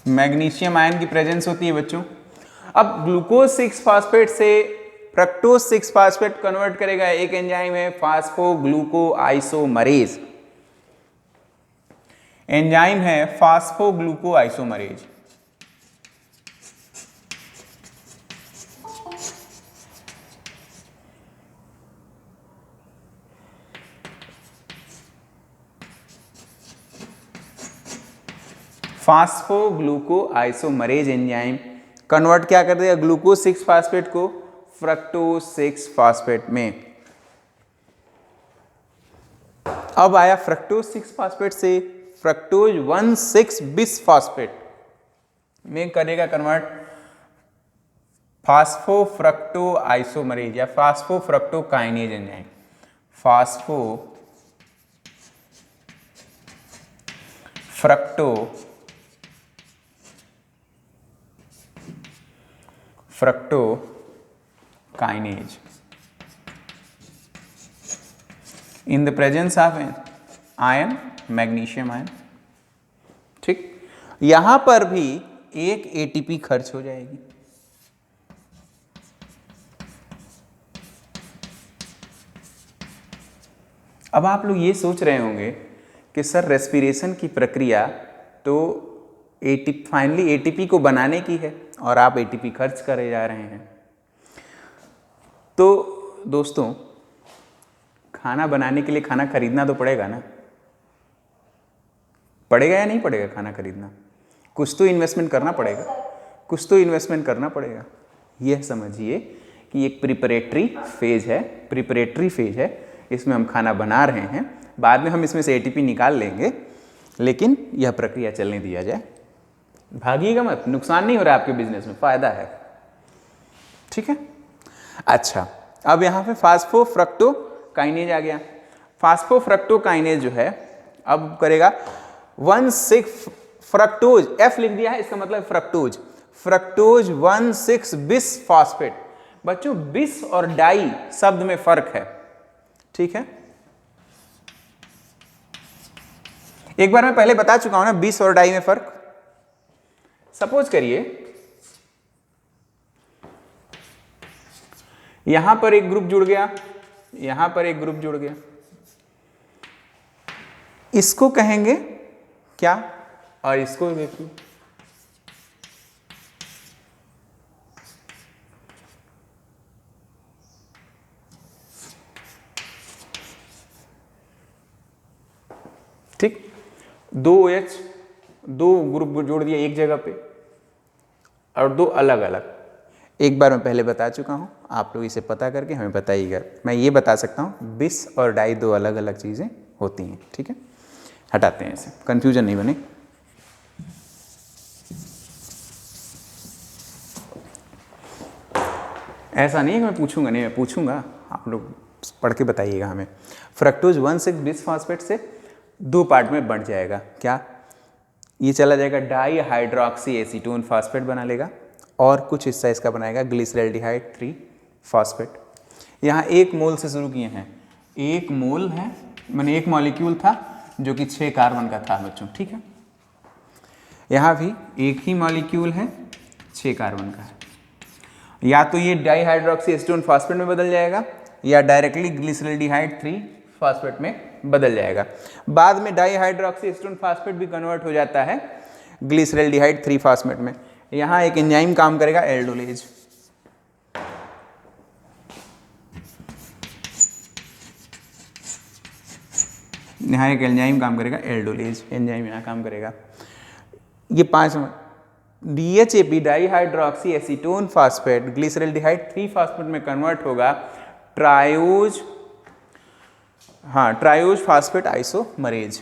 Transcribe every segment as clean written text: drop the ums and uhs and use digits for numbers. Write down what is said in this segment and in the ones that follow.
Magnesium ion की presence होती है बच्चों। अब ग्लूकोज 6 फास्फेट से फ्रक्टोज 6 फास्फेट कन्वर्ट करेगा एक एंजाइम है फास्फोग्लूकोआइसोमरेज। एंजाइम है फास्फोग्लूकोआइसोमरेज। फास्फोग्लूकोआइसोमरेज एंजाइम कन्वर्ट क्या कर देगा ग्लूकोज 6 फास्फेट को फ्रक्टोज 6 फास्फेट में। अब आया फ्रक्टोज 6 फास्फेट से फ्रक्टोज 1,6 बिस फास्फेट में करेगा कन्वर्ट फास्फोफ्रक्टोआइसोमरेज या phosphofructokinase enzyme. Fructokinase in the presence of ion magnesium ion. ठीक, यहां पर भी एक एटीपी खर्च हो जाएगी। अब आप लोग ये सोच रहे होंगे कि सर रेस्पिरेशन की प्रक्रिया तो फाइनली एटीपी को बनाने की है और आप एटीपी खर्च करे जा रहे हैं। तो दोस्तों खाना बनाने के लिए खाना खरीदना तो पड़ेगा ना, पड़ेगा या नहीं पड़ेगा? खाना खरीदना कुछ तो इन्वेस्टमेंट करना पड़ेगा, कुछ तो इन्वेस्टमेंट करना पड़ेगा। यह समझिए कि एक प्रिपरेटरी फेज है, इसमें हम खाना बना रहे हैं, बाद में हम इसमें से एटीपी निकाल लेंगे, लेकिन यह प्रक्रिया चलने दिया जाए। भागिएगा मत, नुकसान नहीं हो रहा है आपके बिजनेस में, फायदा है। ठीक है, अच्छा अब यहाँ पे फास्फोफ्रक्टोकाइनेज आ गया। फास्फोफ्रक्टोकाइनेज जो है अब करेगा 1,6 फ्रक्टोज, F लिख दिया है, इसका मतलब फ्रक्टोज 1,6 बिस फास्फेट। बच्चों बिस और डाई शब्द में फर्क है, ठीक है। एक बार मैं पहले बता चुका हूं ना बिस और डाई में फर्क। सपोज करिए यहां पर एक ग्रुप जुड़ गया, यहां पर एक ग्रुप जुड़ गया, इसको कहेंगे क्या और इसको देखिए ठीक, दो OH, दो ग्रुप जोड़ दिया एक जगह पे और दो अलग अलग। एक बार मैं पहले बता चुका हूं, आप लोग इसे पता करके हमें बताइएगा। मैं ये बता सकता हूं बिस और डाई दो अलग अलग चीजें होती हैं, ठीक है। हटाते हैं इसे, कंफ्यूजन नहीं बने। ऐसा नहीं है कि मैं पूछूंगा नहीं, मैं पूछूंगा, आप लोग पढ़ के बताइएगा हमें। फ्रक्टोज 1,6 बिस फास्फेट से दो पार्ट में बढ़ जाएगा, क्या ये चला जाएगा डाई हाइड्रोक्सी एसीटोन फास्फेट बना लेगा और कुछ हिस्सा इसका बनाएगा ग्लिसरैल्डिहाइड 3 फास्फेट। यहाँ एक मोल से शुरू किए हैं, एक मोल है मैंने एक मॉलिक्यूल था जो कि 6 कार्बन का था बच्चों, ठीक है। यहाँ भी एक ही मॉलिक्यूल है 6 कार्बन का है। या तो ये डाई हाइड्रोक्सी एसीटोन फास्फेट में बदल जाएगा या डायरेक्टली ग्लिसरैल्डिहाइड 3 फास्फेट में बदल जाएगा। बाद में डाई हाइड्रोक्सी एसीटोन फास्फेट भी कन्वर्ट हो जाता है ग्लिसरैल्डिहाइड 3 फास्फेट में। यहाँ एक एंजाइम काम करेगा एल्डोलेज। यहाँ एक एंजाइम काम करेगा एल्डोलेज, एंजाइम यहाँ काम करेगा। ये 5 DHAP dihydroxy acetone phosphate glyceraldehyde 3 phosphate में कन्वर्ट होगा triose phosphate isomerase,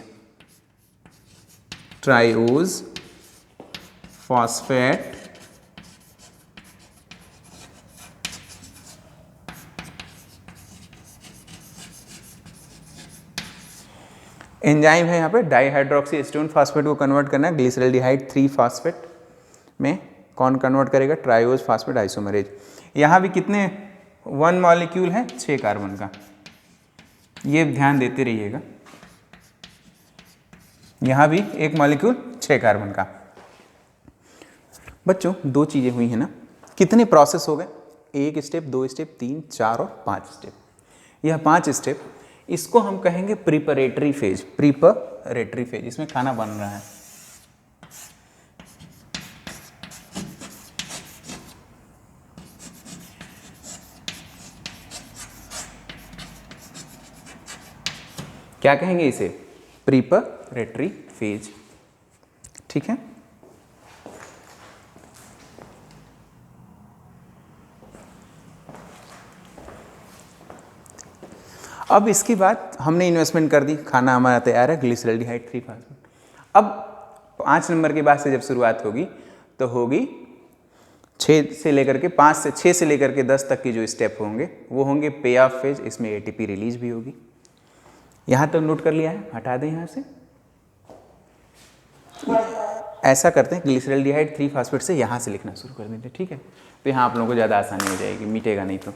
triose phosphate enzyme है यहाँ पे डाई हाइड्रोक्सी एसीटोन फास्फेट को कन्वर्ट करना है ग्लिसरैल्डिहाइड 3 फास्फेट में। कौन कन्वर्ट करेगा? Triose phosphate isomerase. यहाँ भी कितने 1 मॉलिक्यूल है 6 कार्बन का, ये ध्यान देते रहिएगा। यहाँ भी एक मॉलिक्यूल 6 कार्बन का। बच्चों दो चीज़ें हुई हैं ना, कितने प्रोसेस हो गए, एक स्टेप, दो स्टेप, तीन, चार और पांच स्टेप। यह पांच स्टेप, इसको हम कहेंगे प्रिपरेटरी फेज, प्रिपरेटरी फेज, इसमें खाना बन रहा है। क्या कहेंगे इसे, प्रिपरेटरी फेज, ठीक है। अब इसके बाद हमने इन्वेस्टमेंट कर दी, खाना हमारा तैयार है, ग्लिसरॉल्डिहाइड 3-फॉस्फेट। अब 5 नंबर के बाद से जब शुरुआत होगी तो होगी 6 से लेकर के 5 से 6 से लेकर के 10 तक के जो स्टेप होंगे वो होंगे पे ऑफ फेज, इसमें एटीपी रिलीज भी होगी। यहाँ तक नोट कर लिया है, हटा दें यहाँ से। ऐसा करते हैं, ग्लिसरॉल्डिहाइड 3-फॉस्फेट से यहाँ से लिखना शुरू कर देते हैं, ठीक है। तो यहाँ आप लोगों को ज़्यादा आसानी हो जाएगी, मिटेगा नहीं। तो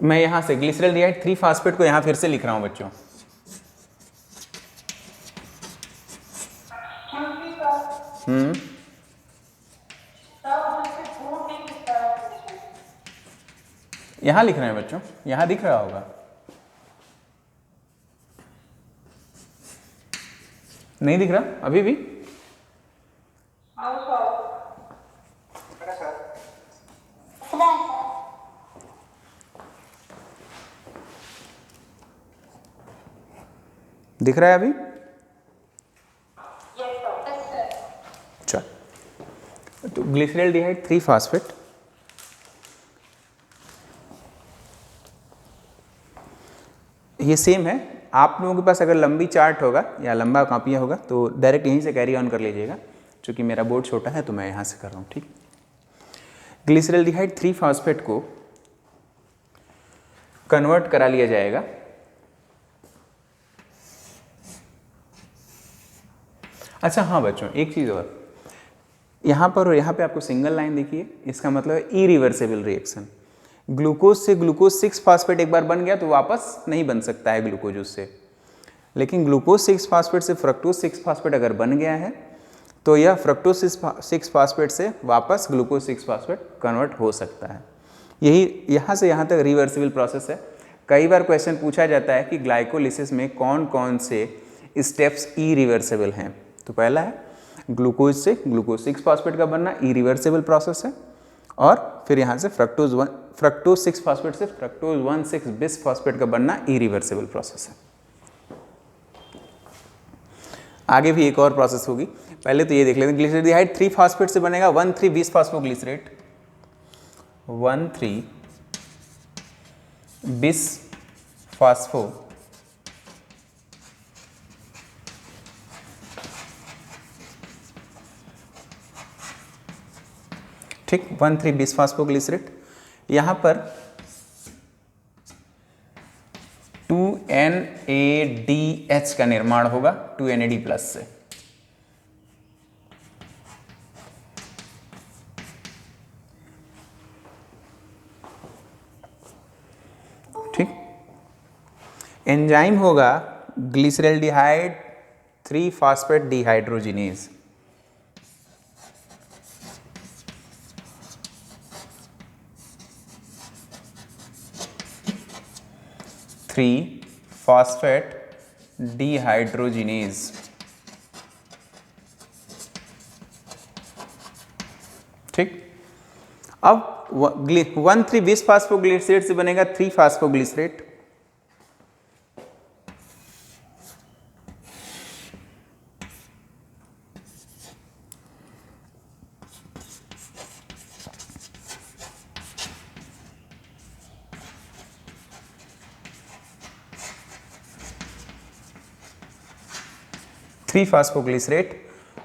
मैं यहाँ से ग्लिसरॉल्डिहाइड 3-फॉस्फेट को यहाँ फिर से लिख रहा हूँ बच्चों। यहाँ लिख रहे हैं बच्चों, यहाँ दिख रहा होगा, नहीं दिख रहा अभी भी? दिख रहा है अभी? चल, तो ग्लिसरॉल्डिहाइड 3-फॉस्फेट ये सेम है। आप लोगों के पास अगर लंबी चार्ट होगा या लंबा कॉपियाँ होगा तो डायरेक्ट यहीं से कैरी ऑन कर लीजिएगा, क्योंकि मेरा बोर्ड छोटा है तो मैं यहाँ से कर रहा हूँ, ठीक। ग्लिसरॉल्डिहाइड 3-फॉस्फेट को कन्वर्ट करा लिया जाएगा अच्छा हाँ बच्चों, एक चीज़ और, यहाँ पर और यहाँ पे आपको सिंगल लाइन देखिए, इसका मतलब है इरिवर्सिबल रिएक्शन। ग्लूकोज से ग्लूकोज 6-फॉस्फेट एक बार बन गया तो वापस नहीं बन सकता है ग्लूकोज उससे, लेकिन ग्लूकोज 6-फॉस्फेट से फ्रक्टोज 6-फॉस्फेट अगर बन गया है तो यह फ्रक्टोज 6-फॉस्फेट से वापस ग्लूकोज 6-फॉस्फेट कन्वर्ट हो सकता है। यही यहाँ से यहाँ तक रिवर्सिबल प्रोसेस है। कई बार क्वेश्चन पूछा जाता है कि ग्लाइकोलिसिस में कौन कौन से स्टेप्स इरिवर्सिबल हैं। तो पहला है ग्लूकोज से ग्लूकोज 6-फॉस्फेट का बनना, इरिवर्सिबल प्रोसेस है। और फिर यहाँ से फ्रक्टोज 6-फॉस्फेट से फ्रक्टोज 1,6-बिस-फॉस्फेट का बनना इरिवर्सिबल प्रोसेस है। आगे भी एक और प्रोसेस होगी, पहले तो ये देख लेते हैं। ग्लिसरॉल्डिहाइड 3-फॉस्फेट से बनेगा 1,3-बिस-फॉस्फोग्लिसरेट, 1,3-बिस-फॉस्फो ठीक, 1,3-बिस-फॉस्फोग्लिसरेट। यहाँ पर 2NADH का निर्माण होगा 2NAD+ से, ठीक। एंजाइम होगा ग्लिसरॉल्डिहाइड 3-फॉस्फेट डिहाइड्रोजिनेज, फॉस्फेट डिहाइड्रोजिनेज, ठीक। अब 1,3-बिस-फॉस्फोग्लिसरेट से बनेगा 3-फॉस्फोग्लिसरेट,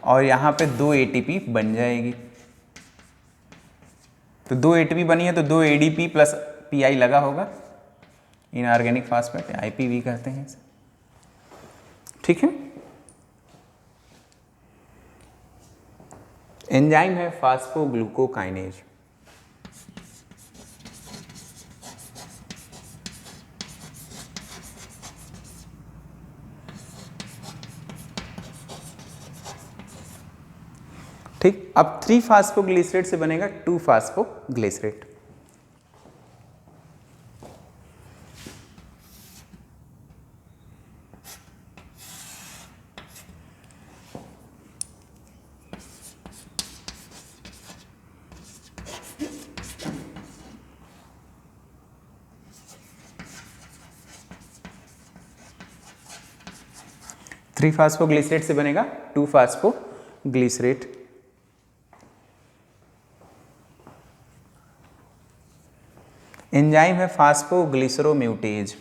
और यहाँ पे 2 ATP बन जाएगी। तो 2 ATP बनी है तो 2 ADP प्लस PI लगा होगा, इनऑर्गेनिक फास्फेट, IPV कहते हैं इसे, ठीक है। एंजाइम है फास्फोग्लूकोकाइनेज, ठीक। अब 3 फास्फोग्लिसरेट से बनेगा 2 फास्फोग्लिसरेट। थ्री फास्फोग्लिसरेट से बनेगा 2 फास्फोग्लिसरेट। एंजाइम है फास्फोग्लिसरोम्यूटेज।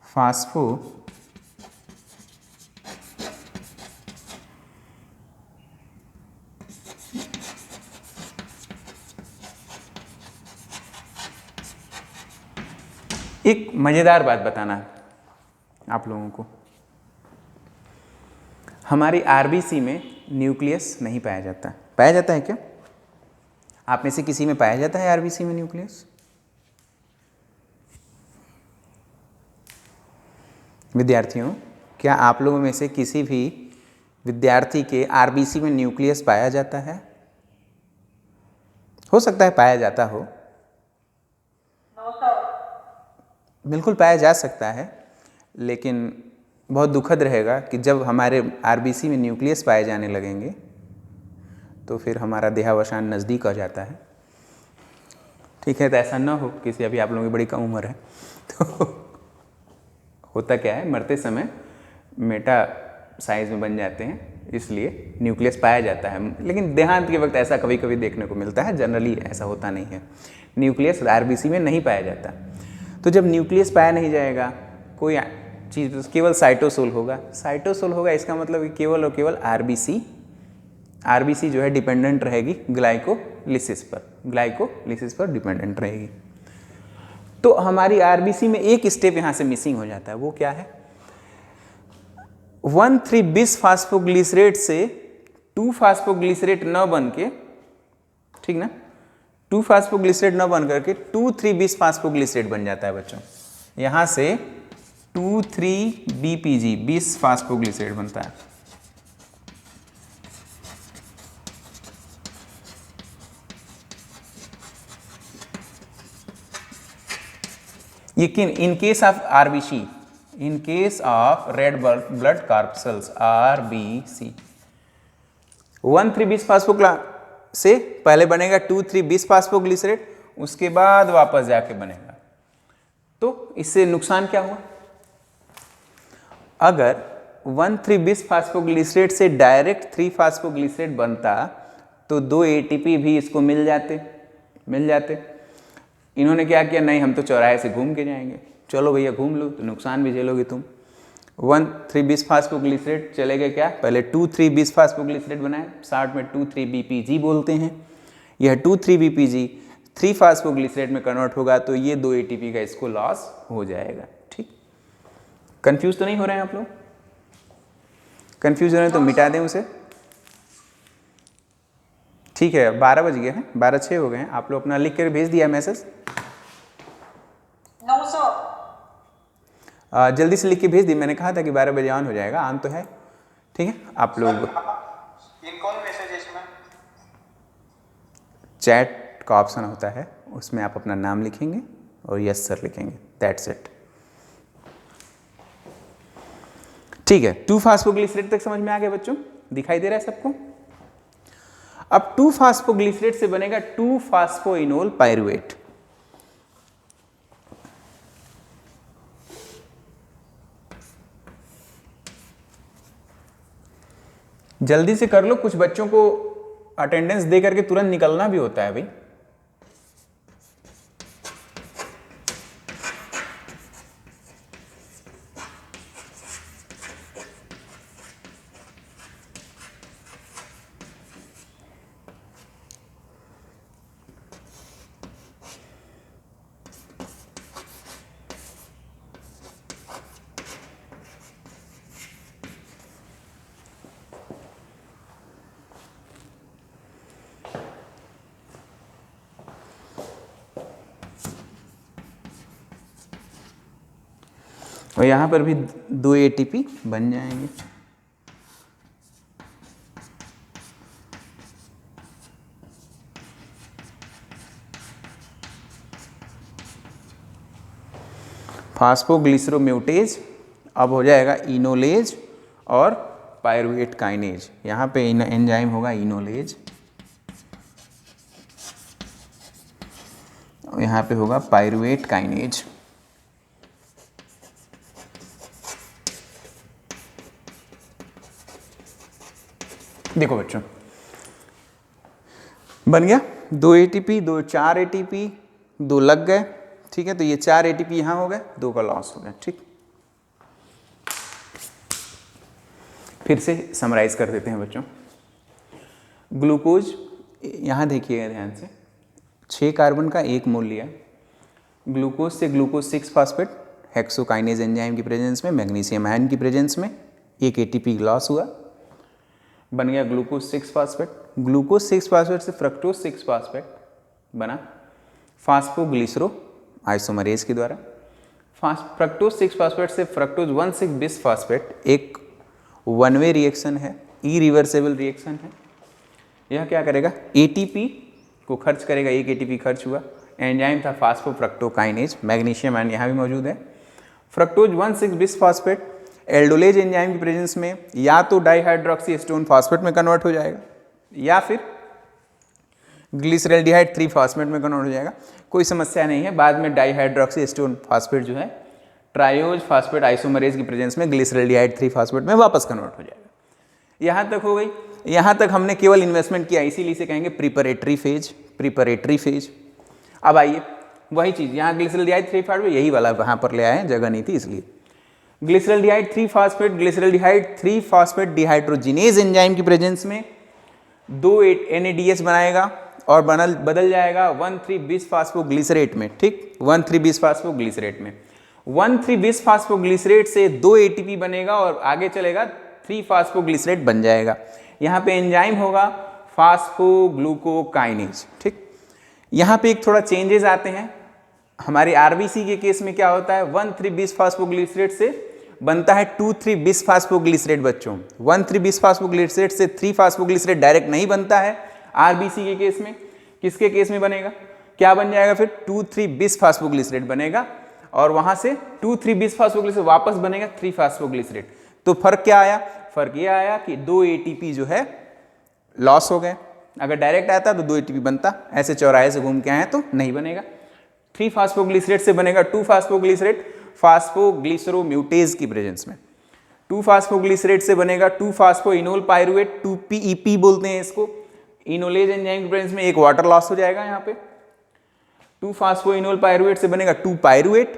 फास्फो एक मजेदार बात बताना है आप लोगों को, हमारी आरबीसी में न्यूक्लियस नहीं पाया जाता। पाया जाता है क्या? आप में से किसी में पाया जाता है आरबीसी में न्यूक्लियस? विद्यार्थियों, क्या आप लोगों में से किसी भी विद्यार्थी के आरबीसी में न्यूक्लियस पाया जाता है? हो सकता है पाया जाता हो, बिल्कुल पाया जा सकता है, लेकिन बहुत दुखद रहेगा कि जब हमारे आरबीसी में न्यूक्लियस पाए जाने लगेंगे तो फिर हमारा देहावसान नज़दीक आ जाता है। ठीक है, तो ऐसा ना हो किसी, अभी आप लोगों की बड़ी कम उम्र है तो होता क्या है, मरते समय मेटा साइज में बन जाते हैं, इसलिए न्यूक्लियस पाया जाता है। लेकिन देहांत के वक्त ऐसा कभी कभी देखने को मिलता है, जनरली ऐसा होता नहीं है। न्यूक्लियस आरबीसी में नहीं पाया जाता। तो जब न्यूक्लियस पाया नहीं जाएगा, कोई चीज़ तो केवल साइटोसोल होगा। साइटोसोल होगा इसका मतलब कि केवल और केवल आरबीसी जो है डिपेंडेंट रहेगी ग्लाइकोलिसिस पर डिपेंडेंट रहेगी। तो हमारी आरबीसी में एक स्टेप यहाँ से मिसिंग हो जाता है। वो क्या है? 1,3 बिस फास्फोग्लिसरेट से 2 फास्फोग्लिसरेट न बन के, ठीक ना, 2 फास्फोग्लिसरेट न बन करके 2,3 बिस फास्फोग्लिसरेट बन जाता है बच्चों। यहाँ से 2,3 बीपीजी 20 फास्फोग्लिसरेट बनता है। लेकिन in case of RBC, in case of red blood corpuscles RBC, 1,3 बिस फास्फोग्ला से पहले बनेगा 2,3 बिस फास्फोग्लिसरेट, उसके बाद वापस जाके बनेगा। तो इससे नुकसान क्या हुआ? अगर 1,3 बिस फास्फोग्लिसरेट से डायरेक्ट 3 फास्फोग्लिसरेट बनता तो 2 एटीपी भी इसको मिल जाते। इन्होंने क्या किया, नहीं हम तो चौराहे से घूम के जाएंगे। चलो भैया घूम लो, तो नुकसान भी झेलोगे तुम। 1,3 बिस फास्फोग्लिसरेट चले गए क्या, पहले 2,3 बिस फास्फोग्लिसरेट बनाए, शॉर्ट में 2,3 बीपीजी बोलते हैं। यह 2,3 बीपीजी 3 फास्फोग्लिसरेट में कन्वर्ट होगा तो ये 2 एटीपी का इसको लॉस हो जाएगा। ठीक, कंफ्यूज तो नहीं हो रहे हैं आप लोग? कंफ्यूज हो रहे हैं तो मिटा दें उसे। ठीक है, 12 बज गए हैं, 12:06 हो गए हैं। आप लोग अपना लिख कर भेज दिया मैसेज? No sir. जल्दी से लिख के भेज दी। मैंने कहा था कि 12 बजे ऑन हो जाएगा, ऑन तो है। ठीक है, आप लोग कौन मैसेज है इसमें? चैट का ऑप्शन होता है, उसमें आप अपना नाम लिखेंगे और यस सर लिखेंगे, दैट्स इट। ठीक है, 2 फास्फोग्लिसरेट तक समझ में आ गया बच्चों? दिखाई दे रहा है सबको? अब 2 फास्फोग्लिसरेट से बनेगा 2 फास्फोइनोल पायरुवेट। जल्दी से कर लो, कुछ बच्चों को अटेंडेंस दे करके तुरंत निकलना भी होता है भाई। और यहाँ पर भी 2 एटीपी बन जाएंगे। फास्फोग्लिसरोम्यूटेज अब हो जाएगा इनोलेज और पायरुवेट काइनेज। यहाँ पे एंजाइम होगा इनोलेज और यहाँ पे होगा पायरुवेट काइनेज। देखो बच्चों बन गया 2 ATP 2 4 ATP 2 लग गए, ठीक है। तो ये 4 ATP यहाँ हो गए, 2 का लॉस हो गया, ठीक। फिर से समराइज कर देते हैं बच्चों। ग्लूकोज यहाँ देखिएगा ध्यान से, 6 कार्बन का 1 मोल लिया। ग्लूकोज से ग्लूकोज 6 फास्फेट हेक्सोकाइनेज एंजाइम की प्रेजेंस में, मैग्नीशियम आयन की प्रेजेंस में 1 ATP लॉस हुआ, बन गया ग्लूकोज 6 फास्फेट। ग्लूकोज 6 फास्फेट से फ्रक्टोज 6 फास्फेट बना फास्फोग्लिसरो आइसोमरेज के द्वारा। फ्रक्टोज 6 फास्फेट से फ्रक्टोज 1,6 बिस फास्फेट एक वन वे रिएक्शन है, इरिवर्सेबल रिएक्शन है। यह क्या करेगा, ATP को खर्च करेगा, 1 ATP खर्च हुआ। एंजाइम था फास्फोफ्रक्टोकाइनेज, मैग्नीशियम आयन यहाँ भी मौजूद है। फ्रक्टोज 1,6 बिस फास्फेट एल्डोलेज एंजाइम की प्रेजेंस में या तो डाइहाइड्रोक्सी एस्टोन फास्फेट में कन्वर्ट हो जाएगा या फिर ग्लिसरल्डिहाइड 3 फास्फेट में कन्वर्ट हो जाएगा। कोई समस्या नहीं है, बाद में डाइहाइड्रोक्सी एस्टोन फास्फेट जो है ट्रायोज फास्फेट आइसोमरेज की प्रेजेंस में ग्लिसरल्डिहाइड 3 फास्फेट में वापस कन्वर्ट हो जाएगा। यहाँ तक हो गई। यहाँ तक हमने केवल इन्वेस्टमेंट किया, इसीलिए इसे कहेंगे प्रिपरेटरी फेज। Preparatory phase. अब आइए वही चीज़, यहाँ ग्लिसरल्डिहाइड 3 फास्फेट यही वाला वहाँ पर ले आए, जगह नहीं थी इसलिए। Glyceraldehyde 3 phosphate glyceraldehyde 3 phosphate dehydrogenase enzyme की प्रेजेंस में 2 NADH बनाएगा और बदल जाएगा 1,3 बिस फास्फोग्लिसरेट में, ठीक। 1,3 बिस फास्फोग्लिसरेट में 1,3 बिस फास्फोग्लिसरेट से 2 ATP बनेगा और आगे चलेगा 3 फास्फोग्लिसरेट बन जाएगा। यहाँ पे एंजाइम होगा फास्फोग्लूकोकाइनेज, ठीक। यहाँ पे एक थोड़ा चेंजेस आते हैं। हमारे RBC के केस में क्या होता है, 1,3 बिस फास्फोग्लिसरेट से बनता है 2,3 बिस फास्फोग्लिसरेट बच्चों। 1,3 बिस फास्फोग्लिसरेट से 3 फास्फोग्लिसरेट डायरेक्ट नहीं बनता है RBC के केस में। किसके केस में बनेगा, क्या बन जाएगा फिर, 2,3 बिस फास्फोग्लिसरेट बनेगा और वहां से 2,3 बिस फास्फोग्लिसरेट वापस बनेगा 3 फास्फोग्लिसरेट। तो फर्क क्या आया, फर्क ये आया कि 2 ATP जो है लॉस हो गए। अगर डायरेक्ट आता तो 2 ATP बनता, ऐसे चौराहे से घूम के आए तो नहीं बनेगा। 3 फास्फोग्लिसरेट से बनेगा 2 फास्फोग्लिसरेट फास्फोग्लिसरोम्यूटेज की प्रेजेंस में। 2 फास्फोग्लिसरेट से बनेगा 2 फास्फोइनोल पायरुवेट, 2PEP बोलते हैं इसको। इनोलेज एंजाइम की प्रेजेंस में एक वाटर लॉस हो जाएगा यहाँ पे। 2 फास्फोइनोल पायरुवेट से बनेगा 2 पायरुवेट,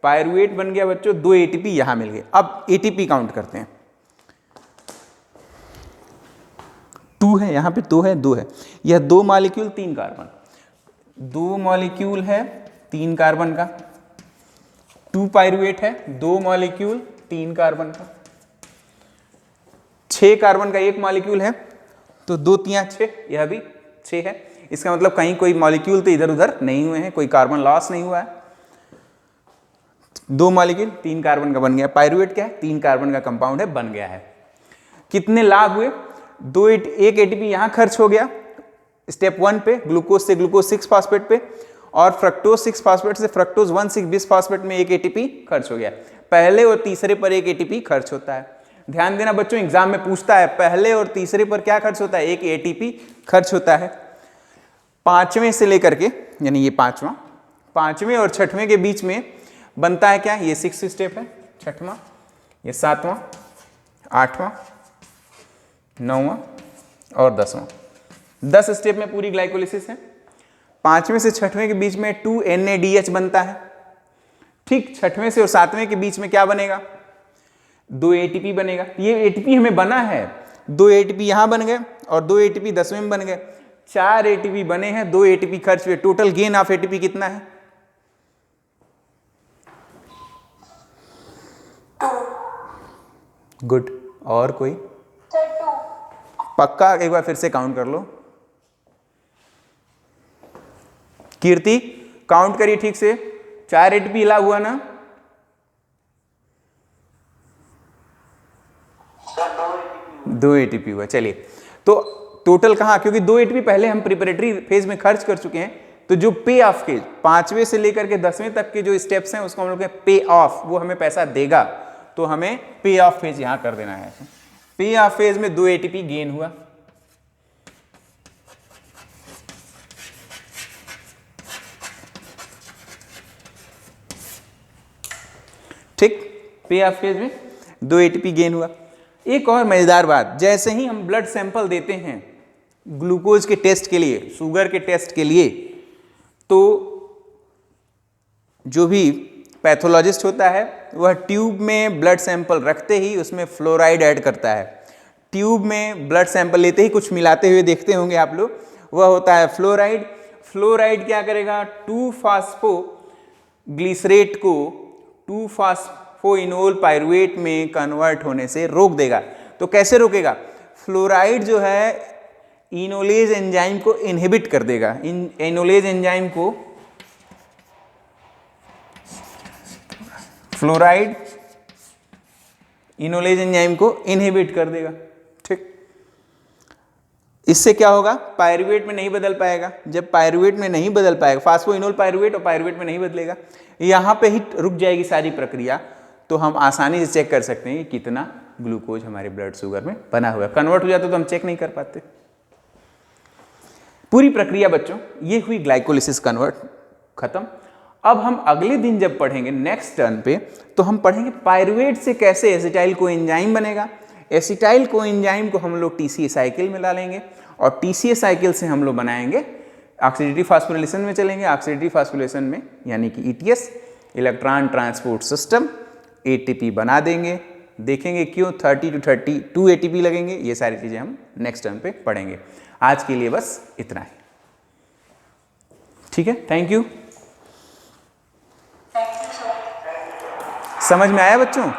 पायरुवेट बन गया बच्चों, 2 ATP यहाँ मिल गए। अब ATP काउंट करते हैं। 2 है यहाँ पे, 2 है, 2 है। यह 2 मॉलिक्यूल 3 कार्बन, 2 मॉलिक्यूल है 3 कार्बन का। 2 पायरुवेट है, 2 मॉलिक्यूल 3 कार्बन का। 6 कार्बन का 1 मॉलिक्यूल है तो 2 3 6, यह भी 6 है। इसका मतलब कहीं कोई मॉलिक्यूल तो इधर उधर नहीं हुए हैं, कोई कार्बन लॉस नहीं हुआ है। 2 मॉलिक्यूल 3 कार्बन का बन गया। पायरुवेट क्या है, 3 कार्बन का कंपाउंड है, बन गया है। कितने लाभ हुए, 1 ATP यहाँ खर्च हो गया स्टेप 1 पे, ग्लूकोज से ग्लूकोज 6 फास्फेट पे, और फ्रक्टोज 6 फास्फेट से फ्रक्टोज 1,6 बिस फास्फेट में 1 ATP खर्च हो गया। पहले और तीसरे पर 1 ATP खर्च होता है। ध्यान देना बच्चों, एग्जाम में पूछता है पहले और तीसरे पर क्या खर्च होता है, 1 ATP खर्च होता है। 5वें से लेकर के, यानी ये 5वें और 6वें के बीच में बनता है क्या, ये 6 स्टेप है, 6वां, ये 7वां, 8वां, 9वां और 10वां। 10 स्टेप में पूरी ग्लाइकोलिसिस है। 5वें से 6वें के बीच में 2 NADH बनता है, ठीक। 6वें से और 7वें के बीच में क्या बनेगा, 2 ATP बनेगा। ये ATP हमें बना है, 2 ATP यहां बन गए और 2 ATP 10वें में बन गए। 4 ATP बने हैं, 2 ATP खर्च हुए। टोटल गेन ऑफ ATP कितना है, 2। गुड। और कोई, पक्का एक बार फिर से काउंट कर लो। कीर्ति काउंट करिए ठीक से, 4 ATP लाभ हुआ ना, सर 2 ATP हुआ। चलिए, तो टोटल कहाँ, क्योंकि 2 ATP पहले हम प्रिपरेटरी फेज में खर्च कर चुके हैं, तो जो पे ऑफ के 5वें से लेकर के 10वें तक के जो स्टेप्स हैं उसको हम लोग पे ऑफ, वो हमें पैसा देगा, तो हमें पे ऑफ फेज यहां कर देना है। पे ऑफ फेज में 2 एटीपी गेन हुआ, ठीक, पे ऑफ फेज में 2 एटीपी गेन हुआ। एक और मजेदार बात, जैसे ही हम ब्लड सैंपल देते हैं ग्लूकोज के टेस्ट के लिए, शुगर के टेस्ट के लिए, तो जो भी पैथोलॉजिस्ट होता है वह ट्यूब में ब्लड सैंपल रखते ही उसमें फ्लोराइड ऐड करता है। ट्यूब में ब्लड सैंपल लेते ही कुछ मिलाते हुए देखते होंगे आप लोग, वह होता है फ्लोराइड। फ्लोराइड क्या करेगा, 2-फास्फोग्लिसरेट को 2-फास्फोइनोल पायरुवेट में कन्वर्ट होने से रोक देगा। तो कैसे रोकेगा, फ्लोराइड जो है इनोलेज एंजाइम को इनहिबिट कर देगा। इनोलेज एंजाइम को, फ्लोराइड इनोलेज एंजाइम को इनहिबिट कर देगा, ठीक। इससे क्या होगा, पायरुवेट में नहीं बदल पाएगा। जब पायरुवेट में नहीं बदल पाएगा, फास्फोइनोल पायरुवेट और पायरुवेट में नहीं बदलेगा, यहां पे ही रुक जाएगी सारी प्रक्रिया। तो हम आसानी से चेक कर सकते हैं कि कितना ग्लूकोज हमारे ब्लड शुगर में बना हुआ है। कन्वर्ट हो जाता तो हम चेक नहीं कर पाते। पूरी प्रक्रिया बच्चों ये हुई ग्लाइकोलिसिस कन्वर्ट, खत्म। अब हम अगले दिन जब पढ़ेंगे नेक्स्ट टर्न पे, तो हम पढ़ेंगे पायरुवेट से कैसे एसिटाइल कोएंजाइम बनेगा। एसिटाइल कोएंजाइम को हम लोग टीसीए साइकिल में डालेंगे और टीसीए साइकिल से हम लोग बनाएंगे ऑक्सीडेटिव फास्फोरिलेशन में चलेंगे। ऑक्सीडेटिव फास्फोरिलेशन में यानी कि ETS, electron transport system, ATP बना देंगे। देखेंगे क्यों 30 to 32 एटीपी लगेंगे। ये सारी चीजें हम नेक्स्ट टर्न पे पढ़ेंगे। आज के लिए बस इतना ही, ठीक है। Thank you. समझ में आया बच्चों?